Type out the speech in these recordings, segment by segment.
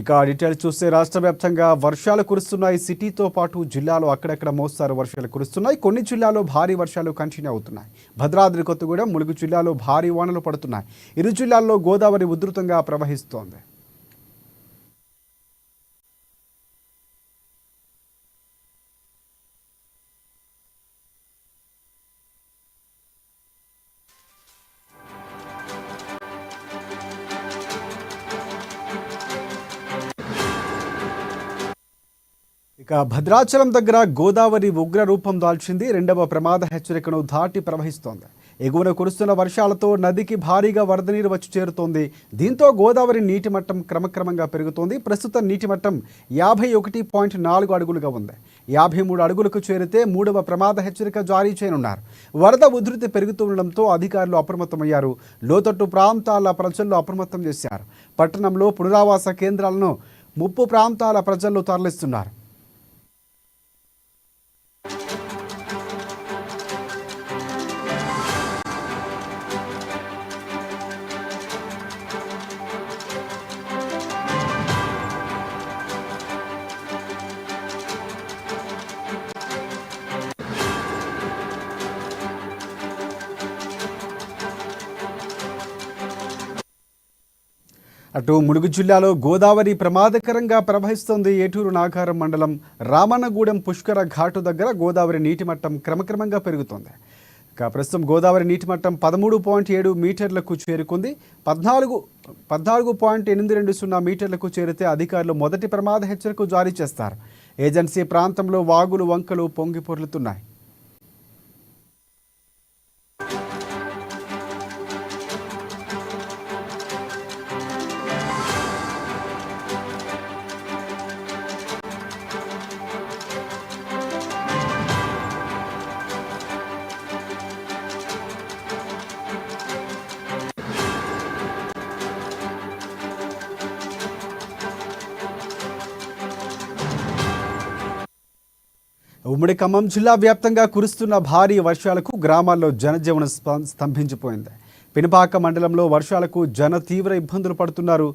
ఇక డీటెయిల్స్ చూస్తే రాష్ట్ర వ్యాప్తంగా వర్షాలు కురుస్తున్నాయి. సిటీతో పాటు జిల్లాలో అక్కడక్కడ మోస్తారు వర్షాలు కురుస్తున్నాయి. కొన్ని జిల్లాల్లో భారీ వర్షాలు కంటిన్యూ అవుతున్నాయి. భద్రాద్రి కొత్తగూడెం, ములుగు జిల్లాలో భారీ వానలు పడుతున్నాయి. ఇరు జిల్లాల్లో గోదావరి ఉధృతంగా ప్రవహిస్తోంది. ఇక భద్రాచలం దగ్గర గోదావరి ఉగ్ర రూపం దాల్చింది. రెండవ ప్రమాద హెచ్చరికను దాటి ప్రవహిస్తోంది. ఎగువన కురుస్తున్న వర్షాలతో నదికి భారీగా వరద నీరు వచ్చి చేరుతోంది. దీంతో గోదావరి నీటి మట్టం క్రమక్రమంగా పెరుగుతోంది. ప్రస్తుతం నీటి మట్టం 51.4 అడుగులుగా ఉంది. 53 అడుగులకు చేరితే మూడవ ప్రమాద హెచ్చరిక జారీ చేయనున్నారు. వరద ఉధృతి పెరుగుతుండటంతో అధికారులు అప్రమత్తమయ్యారు. లోతట్టు ప్రాంతాల ప్రజలను అప్రమత్తం చేశారు. పట్టణంలో పునరావాస కేంద్రాలను ముప్పు ప్రాంతాల ప్రజలు తరలిస్తున్నారు. అటు ములుగు జిల్లాలో గోదావరి ప్రమాదకరంగా ప్రవహిస్తోంది. ఏటూరు నాగారం మండలం రామన్నగూడెం పుష్కర ఘాటు దగ్గర గోదావరి నీటి మట్టం క్రమక్రమంగా పెరుగుతోంది. ఇక ప్రస్తుతం గోదావరి నీటి మట్టం 13.7 మీటర్లకు చేరుకుంది. 14.820 మీటర్లకు చేరితే అధికారులు మొదటి ప్రమాద హెచ్చరిక జారీ చేస్తారు. ఏజెన్సీ ప్రాంతంలో వాగులు వంకలు పొంగి పొర్లుతున్నాయి. ఉమ్మడి ఖమ్మం జిల్లా వ్యాప్తంగా కురుస్తున్న భారీ వర్షాలకు గ్రామాల్లో జనజీవనం స్తంభించిపోయింది. పినపాక మండలంలో వర్షాలకు జన తీవ్ర ఇబ్బందులు పడుతున్నారు.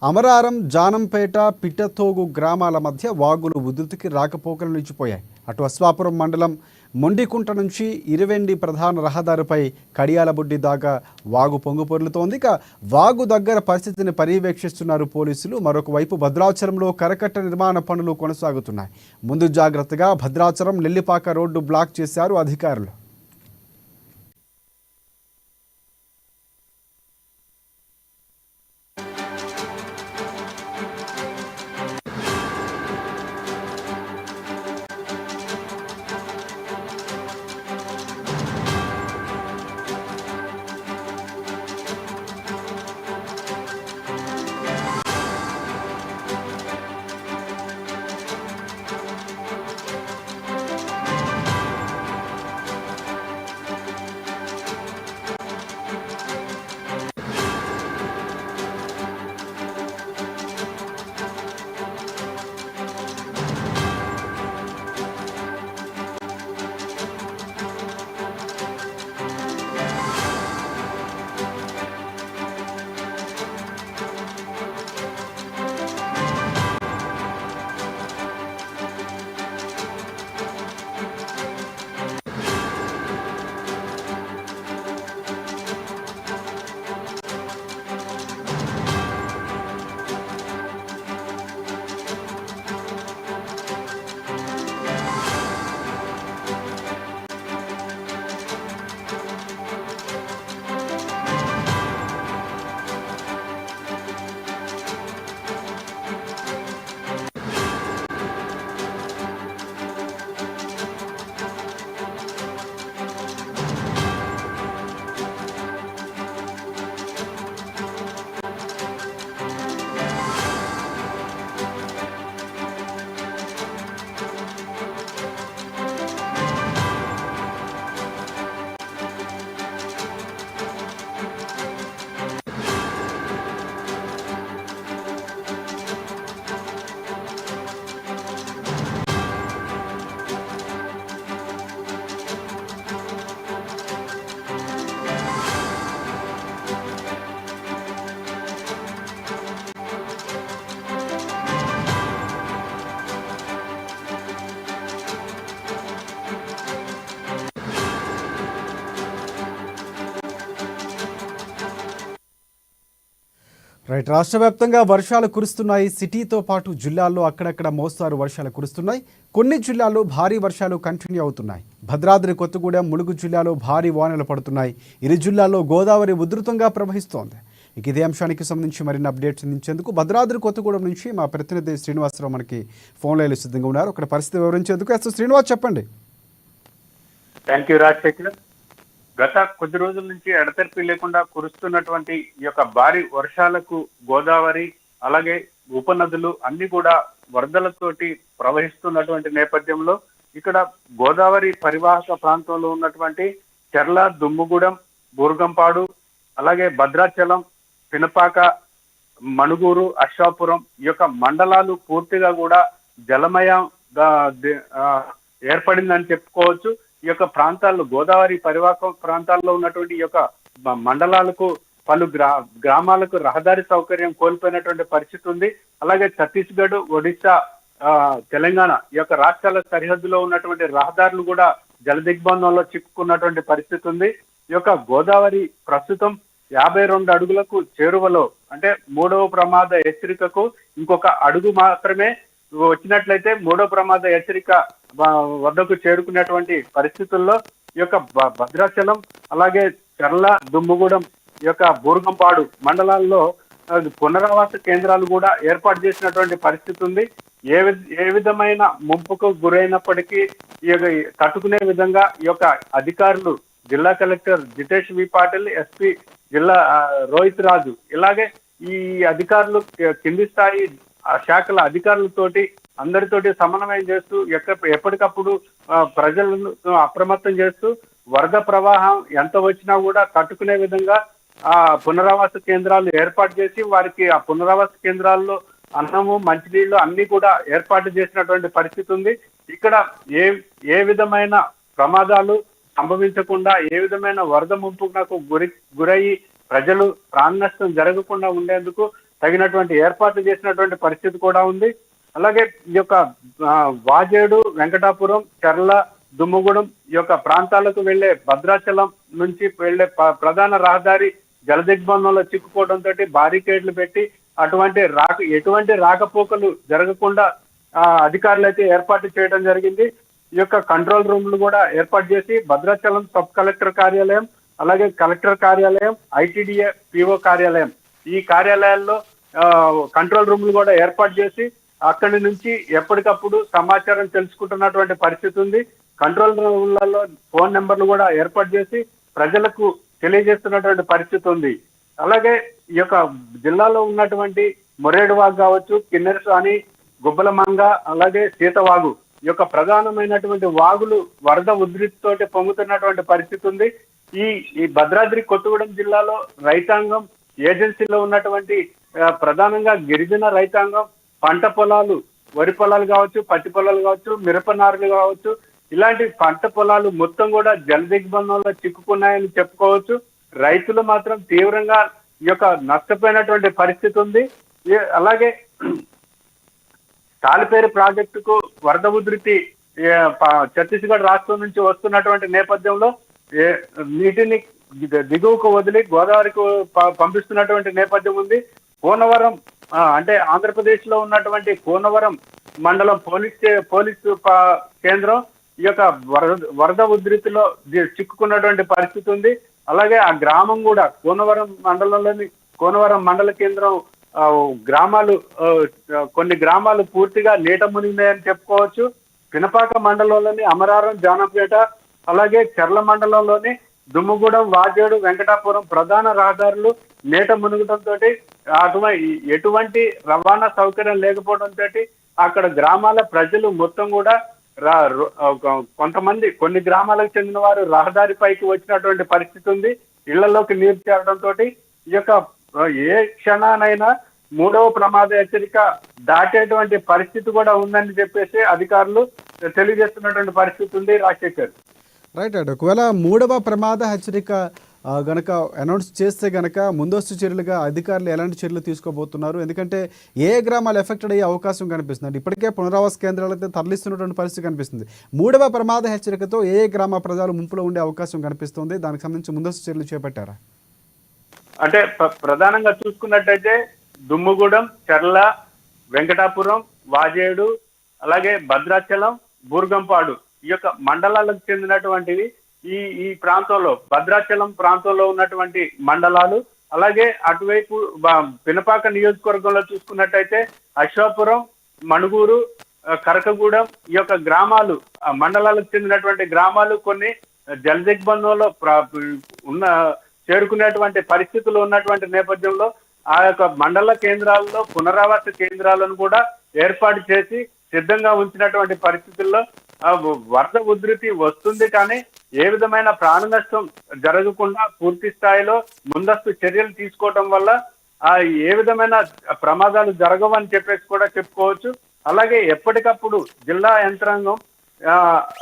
అమరారం, జానంపేట, పిట్టతోగు గ్రామాల మధ్య వాగులు ఉధృతికి రాకపోకలు నిలిచిపోయాయి. అటు అశ్వాపురం మండలం మొండికుంట నుంచి ఇరవెండి ప్రధాన రహదారిపై కడియాలబుడ్డి దాకా వాగు పొంగుపొర్లుతోంది. ఇక వాగు దగ్గర పరిస్థితిని పర్యవేక్షిస్తున్నారు పోలీసులు. మరొక వైపు భద్రాచలంలో కరకట్ట నిర్మాణ పనులు కొనసాగుతున్నాయి. ముందు జాగ్రత్తగా భద్రాచలం నెల్లిపాక రోడ్డు బ్లాక్ చేశారు అధికారులు. రైట్. రాష్ట్ర వ్యాప్తంగా వర్షాలు కురుస్తున్నాయి. సిటీతో పాటు జిల్లాల్లో అక్కడక్కడ మోస్తారు వర్షాలు కురుస్తున్నాయి. కొన్ని జిల్లాల్లో భారీ వర్షాలు కంటిన్యూ అవుతున్నాయి. భద్రాద్రి కొత్తగూడెం, ములుగు జిల్లాలో భారీ వానలు పడుతున్నాయి. ఇరు జిల్లాల్లో గోదావరి ఉధృతంగా ప్రవహిస్తోంది. ఇక ఇదే అంశానికి సంబంధించి మరిన్ని అప్డేట్స్ అందించేందుకు భద్రాద్రి కొత్తగూడెం నుంచి మా ప్రతినిధి శ్రీనివాసరావు మనకి ఫోన్ లైన్లో సిద్ధంగా ఉన్నారు. అక్కడ పరిస్థితి వివరించేందుకు శ్రీనివాస్ చెప్పండి. Thank you Rajasekhar. గత కొద్ది రోజుల నుంచి ఎడతెరిపి లేకుండా కురుస్తున్నటువంటి ఈ యొక్క భారీ వర్షాలకు గోదావరి అలాగే ఉపనదులు అన్ని కూడా వరదలతోటి ప్రవహిస్తున్నటువంటి నేపథ్యంలో ఇక్కడ గోదావరి పరివాహక ప్రాంతంలో ఉన్నటువంటి చెర్ల, దుమ్ముగూడెం, బూర్గంపాడు అలాగే భద్రాచలం, పినపాక, మణుగూరు, అశ్వాపురం ఈ యొక్క మండలాలు పూర్తిగా కూడా జలమయంగా ఏర్పడిందని చెప్పుకోవచ్చు. ఈ యొక్క ప్రాంతాల్లో గోదావరి పరివాహక ప్రాంతాల్లో ఉన్నటువంటి ఈ యొక్క మండలాలకు పలు గ్రామాలకు రహదారి సౌకర్యం కోల్పోయినటువంటి పరిస్థితి ఉంది. అలాగే ఛత్తీస్గఢ్, ఒడిశా, తెలంగాణ ఈ యొక్క రాష్ట్రాల సరిహద్దులో ఉన్నటువంటి రహదారులు కూడా జల దిగ్బంధంలో చిక్కుకున్నటువంటి పరిస్థితి ఉంది. ఈ యొక్క గోదావరి ప్రస్తుతం 52 అడుగులకు చేరువలో, అంటే 3వ ప్రమాద హెచ్చరికకు ఇంకొక అడుగు మాత్రమే వచ్చినట్లయితే 3వ ప్రమాద హెచ్చరిక వద్దకు చేరుకునేటువంటి పరిస్థితుల్లో ఈ యొక్క భద్రాచలం అలాగే చెర్ల, దుమ్ముగూడెం, ఈ యొక్క బూర్గంపాడు మండలాల్లో పునరావాస కేంద్రాలు కూడా ఏర్పాటు చేసినటువంటి పరిస్థితి ఉంది. ఏ విధమైన ముంపుకు గురైనప్పటికీ ఈ తట్టుకునే విధంగా ఈ యొక్క అధికారులు జిల్లా కలెక్టర్ జితేష్ వి పాటిల్, ఎస్పీ జిల్లా రోహిత్ రాజు, ఇలాగే ఈ అధికారులు కింది స్థాయి శాఖల అధికారులతోటి అందరితోటి సమన్వయం చేస్తూ ఎప్పటికప్పుడు ప్రజలను అప్రమత్తం చేస్తూ వరద ప్రవాహం ఎంత వచ్చినా కూడా తట్టుకునే విధంగా పునరావాస కేంద్రాలు ఏర్పాటు చేసి వారికి ఆ పునరావాస కేంద్రాల్లో అన్నము, మంచినీళ్లు అన్ని కూడా ఏర్పాటు చేసినటువంటి పరిస్థితి ఉంది. ఇక్కడ ఏ విధమైన ప్రమాదాలు సంభవించకుండా, ఏ విధమైన వరద ముంపుకు గురయ్యి ప్రజలు ప్రాణ నష్టం జరగకుండా ఉండేందుకు తగినటువంటి ఏర్పాట్లు చేసినటువంటి పరిస్థితి కూడా ఉంది. అలాగే ఈ యొక్క వాజేడు, వెంకటాపురం, చెర్ల, దుమ్ముగూడెం ఈ యొక్క ప్రాంతాలకు వెళ్లే భద్రాచలం నుంచి వెళ్లే ప్రధాన రహదారి జల దిగ్బంధంలో చిక్కుకోవడంతో బారికేడ్లు పెట్టి ఎటువంటి రాకపోకలు జరగకుండా అధికారులు అయితే ఏర్పాటు చేయడం జరిగింది. ఈ యొక్క కంట్రోల్ రూమ్లు కూడా ఏర్పాటు చేసి భద్రాచలం సబ్ కలెక్టర్ కార్యాలయం, అలాగే కలెక్టర్ కార్యాలయం, ఐటీడీఏ పిఓ కార్యాలయం, ఈ కార్యాలయాల్లో కంట్రోల్ రూమ్లు కూడా ఏర్పాటు చేసి అక్కడి నుంచి ఎప్పటికప్పుడు సమాచారం తెలుసుకుంటున్నటువంటి పరిస్థితి ఉంది. కంట్రోల్ రూమ్లలో ఫోన్ నెంబర్లు కూడా ఏర్పాటు చేసి ప్రజలకు తెలియజేస్తున్నటువంటి పరిస్థితి ఉంది. అలాగే ఈ యొక్క జిల్లాలో ఉన్నటువంటి మొరేడువాగు కావచ్చు, కిన్నెరసాని, గుబ్బలమంగ, అలాగే సీతవాగు ఈ యొక్క ప్రధానమైనటువంటి వాగులు వరద ఉధృతితోటి పొంగుతున్నటువంటి పరిస్థితి ఉంది. ఈ భద్రాద్రి కొత్తగూడెం జిల్లాలో రైతాంగం, ఏజెన్సీలో ఉన్నటువంటి ప్రధానంగా గిరిజన రైతాంగం పంట పొలాలు, వరి పొలాలు కావచ్చు, పత్తి పొలాలు కావచ్చు, మిరప నారులు కావచ్చు, ఇలాంటి పంట పొలాలు మొత్తం కూడా జల దిగ్బంధంలో చిక్కుకున్నాయని చెప్పుకోవచ్చు. రైతులు మాత్రం తీవ్రంగా ఈ యొక్క నష్టపోయినటువంటి పరిస్థితి ఉంది. అలాగే తాలిపేరు ప్రాజెక్టుకు వరద ఉధృతి ఛత్తీస్గఢ్ రాష్ట్రం నుంచి వస్తున్నటువంటి నేపథ్యంలో నీటిని దిగువకు వదిలి గోదావరికి పంపిస్తున్నటువంటి నేపథ్యం ఉంది. కోనవరం, అంటే ఆంధ్రప్రదేశ్ లో ఉన్నటువంటి కోనవరం మండలం పోలీసు కేంద్రం ఈ యొక్క వరద ఉధృతిలో చిక్కుకున్నటువంటి పరిస్థితి ఉంది. అలాగే ఆ గ్రామం కూడా కోనవరం మండలంలోని కోనవరం మండల కేంద్రం కొన్ని గ్రామాలు పూర్తిగా నీట మునిగినాయని చెప్పుకోవచ్చు. పినపాక మండలంలోని అమరారం, జానపేట, అలాగే చెర్ల మండలంలోని దుమ్ముగూడెం, వాజేడు, వెంకటాపురం ప్రధాన రహదారులు నీట మునగడంతో ఎటువంటి రవాణా సౌకర్యం లేకపోవడంతో అక్కడ గ్రామాల ప్రజలు మొత్తం కూడా కొన్ని గ్రామాలకు చెందిన వారు రహదారి పైకి వచ్చినటువంటి పరిస్థితి ఉంది. ఇళ్లలోకి నీరు చేరడంతో ఈ యొక్క ఏ క్షణానైనా 3వ ప్రమాద హెచ్చరిక దాటేటువంటి పరిస్థితి కూడా ఉందని చెప్పేసి అధికారులు తెలియజేస్తున్నటువంటి పరిస్థితి ఉంది. రాజశేఖర్. రైట్. ఒకవేళ 3వ ప్రమాద హెచ్చరిక గనక అనౌన్స్ చేస్తే గనక ముందస్తు చర్యలుగా అధికారులు ఎలాంటి చర్యలు తీసుకోబోతున్నారు? ఎందుకంటే ఏ గ్రామాలు ఎఫెక్టెడ్ అయ్యే అవకాశం కనిపిస్తుంది? ఇప్పటికే పునరావాస కేంద్రాలతో తరలిస్తున్నటువంటి పరిస్థితి కనిపిస్తుంది. 3వ ప్రమాద హెచ్చరికతో ఏ గ్రామ ప్రజలు ముంపులో ఉండే అవకాశం కనిపిస్తుంది? దానికి సంబంధించి ముందస్తు చర్యలు చేపట్టారా? అంటే ప్రధానంగా చూసుకున్నట్టయితే దుమ్ముగూడెం, చర్ల, వెంకటాపురం, వాజేడు, అలాగే భద్రాచలం, బూర్గంపాడు ఈ యొక్క మండలాలకు చెందినటువంటివి ఈ ప్రాంతంలో భద్రాచలం ప్రాంతంలో ఉన్నటువంటి మండలాలు. అలాగే అటువైపు పినపాక నియోజకవర్గంలో చూసుకున్నట్టయితే అశ్వాపురం, మణుగూరు, కరకగూడెం ఈ యొక్క గ్రామాలు మండలాలకు చెందినటువంటి గ్రామాలు కొన్ని జల దిగ్బంధంలో ఉన్న చేరుకునేటువంటి పరిస్థితులు ఉన్నటువంటి నేపథ్యంలో ఆ యొక్క మండల కేంద్రాల్లో పునరావాస కేంద్రాలను కూడా ఏర్పాటు చేసి సిద్ధంగా ఉంచినటువంటి పరిస్థితుల్లో వరద ఉధృతి వస్తుంది, కానీ ఏ విధమైన ప్రాణ నష్టం జరగకుండా పూర్తి స్థాయిలో ముందస్తు చర్యలు తీసుకోవటం వల్ల ఏ విధమైన ప్రమాదాలు జరగవని చెప్పేసి కూడా చెప్పుకోవచ్చు. అలాగే ఎప్పటికప్పుడు జిల్లా యంత్రాంగం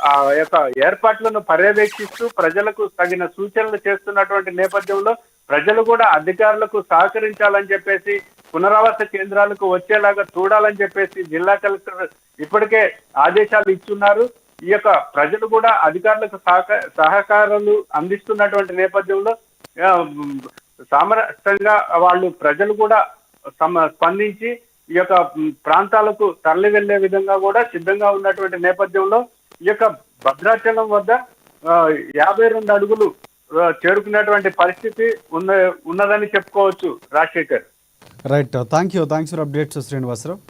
ఆ యొక్క ఏర్పాట్లను పర్యవేక్షిస్తూ ప్రజలకు తగిన సూచనలు చేస్తున్నటువంటి నేపథ్యంలో ప్రజలు కూడా అధికారులకు సహకరించాలని చెప్పేసి పునరావాస కేంద్రాలకు వచ్చేలాగా చూడాలని చెప్పేసి జిల్లా కలెక్టర్ ఇప్పటికే ఆదేశాలు ఇచ్చున్నారు. ఈ యొక్క ప్రజలు కూడా అధికారులకు సహకారాలు అందిస్తున్నటువంటి నేపథ్యంలో సామరస్యంగా వాళ్ళు ప్రజలు కూడా స్పందించి ఈ యొక్క ప్రాంతాలకు తరలి వెళ్లే విధంగా కూడా సిద్ధంగా ఉన్నటువంటి నేపథ్యంలో ఈ యొక్క భద్రాచలం వద్ద 52 అడుగులు చేరుకునేటువంటి పరిస్థితి ఉన్నదని చెప్పుకోవచ్చు. Rajasekhar. Right, thanks for updates Srinivasarao.